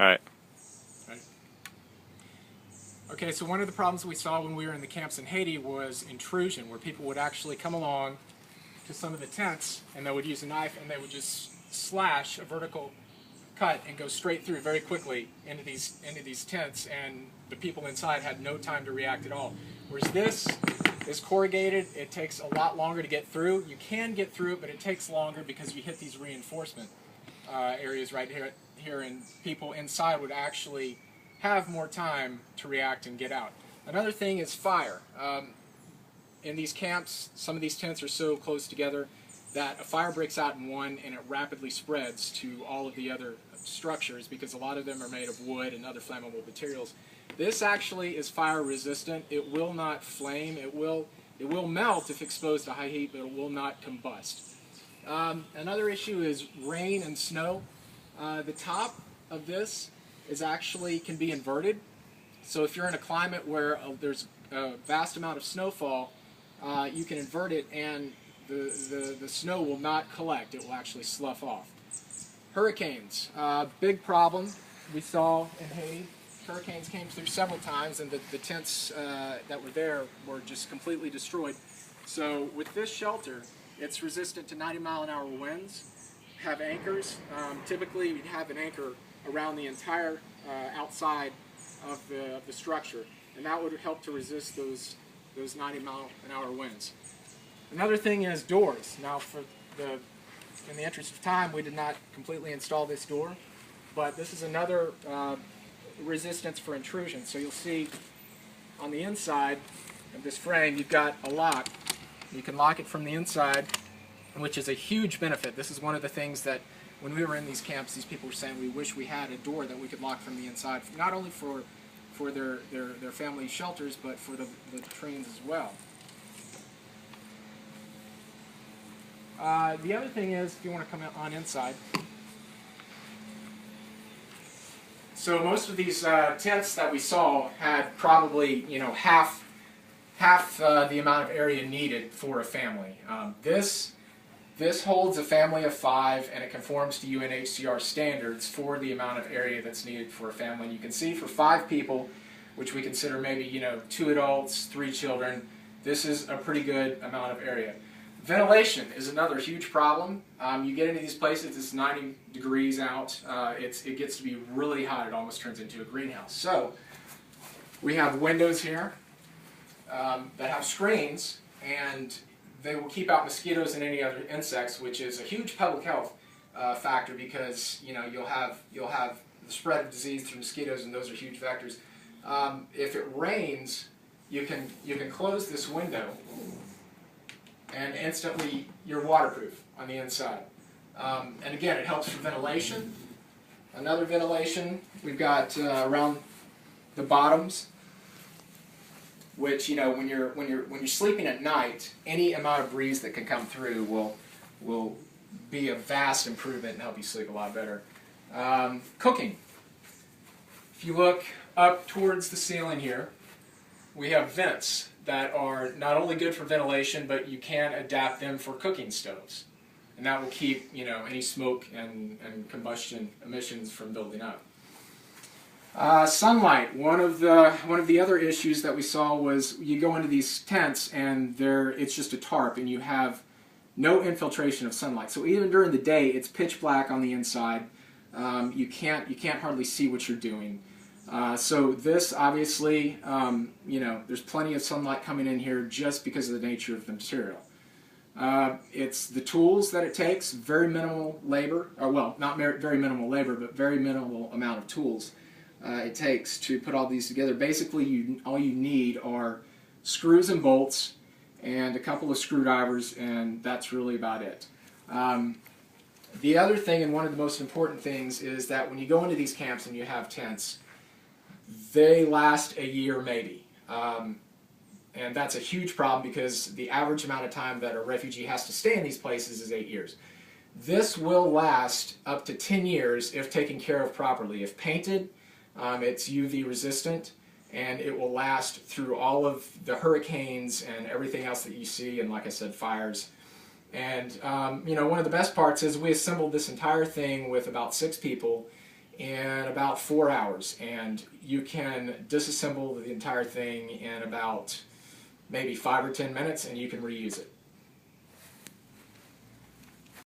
All right. Right. Okay, so one of the problems we saw when we were in the camps in Haiti was intrusion, where people would actually come along to some of the tents and they would use a knife and they would just slash a vertical cut and go straight through very quickly into these tents, and the people inside had no time to react at all. Whereas this is corrugated, it takes a lot longer to get through. You can get through it, but it takes longer because you hit these reinforcement areas right here, and people inside would actually have more time to react and get out. Another thing is fire. In these camps, some of these tents are so close together that a fire breaks out in one and it rapidly spreads to all of the other structures because a lot of them are made of wood and other flammable materials. This actually is fire resistant. It will not flame. It will melt if exposed to high heat, but it will not combust. Another issue is rain and snow. The top of this can be inverted. So if you're in a climate where there's a vast amount of snowfall, you can invert it and the snow will not collect. It will actually slough off. Hurricanes, big problem we saw in Haiti. Hurricanes came through several times and the tents that were there were just completely destroyed. So with this shelter, it's resistant to 90-mile-an-hour winds, have anchors. Typically we'd have an anchor around the entire outside of the structure, and that would help to resist those 90-mile-an-hour winds. Another thing is doors. Now, in the interest of time, we did not completely install this door, but this is another resistance for intrusion. So you'll see on the inside of this frame, you've got a lock. You can lock it from the inside, which is a huge benefit. This is one of the things that when we were in these camps, these people were saying we wish we had a door that we could lock from the inside, not only for their family shelters, but for the trains as well. The other thing is, if you want to come on inside, so most of these tents that we saw had probably half the amount of area needed for a family. This holds a family of 5, and it conforms to UNHCR standards for the amount of area that's needed for a family. And you can see for 5 people, which we consider maybe 2 adults, 3 children, this is a pretty good amount of area. Ventilation is another huge problem. You get into these places, it's 90 degrees out. It gets to be really hot. It almost turns into a greenhouse. So we have windows here that have screens, and they will keep out mosquitoes and any other insects, which is a huge public health factor because you'll have the spread of disease through mosquitoes, and those are huge vectors. If it rains, you can close this window, and instantly you're waterproof on the inside. And again, it helps for ventilation. Another ventilation we've got around the bottoms, which when you're sleeping at night, any amount of breeze that can come through will be a vast improvement and help you sleep a lot better. Cooking. If you look up towards the ceiling here, we have vents that are not only good for ventilation, but you can adapt them for cooking stoves, and that will keep any smoke and combustion emissions from building up. Sunlight. One of the other issues that we saw was you go into these tents and it's just a tarp and you have no infiltration of sunlight. So even during the day, it's pitch black on the inside. You can't hardly see what you're doing. So this obviously, there's plenty of sunlight coming in here just because of the nature of the material. It's the tools that it takes, very minimal labor, or well, not very minimal labor, but very minimal amount of tools it takes to put all these together. Basically, all you need are screws and bolts and a couple of screwdrivers, and that's really about it. The other thing, and one of the most important things, is that when you go into these camps and you have tents, they last a year maybe. And that's a huge problem because the average amount of time that a refugee has to stay in these places is 8 years. This will last up to 10 years if taken care of properly. If painted, it's UV resistant, and it will last through all of the hurricanes and everything else that you see, and like I said, fires. And one of the best parts is we assembled this entire thing with about 6 people in about 4 hours, and you can disassemble the entire thing in about maybe 5 or 10 minutes, and you can reuse it.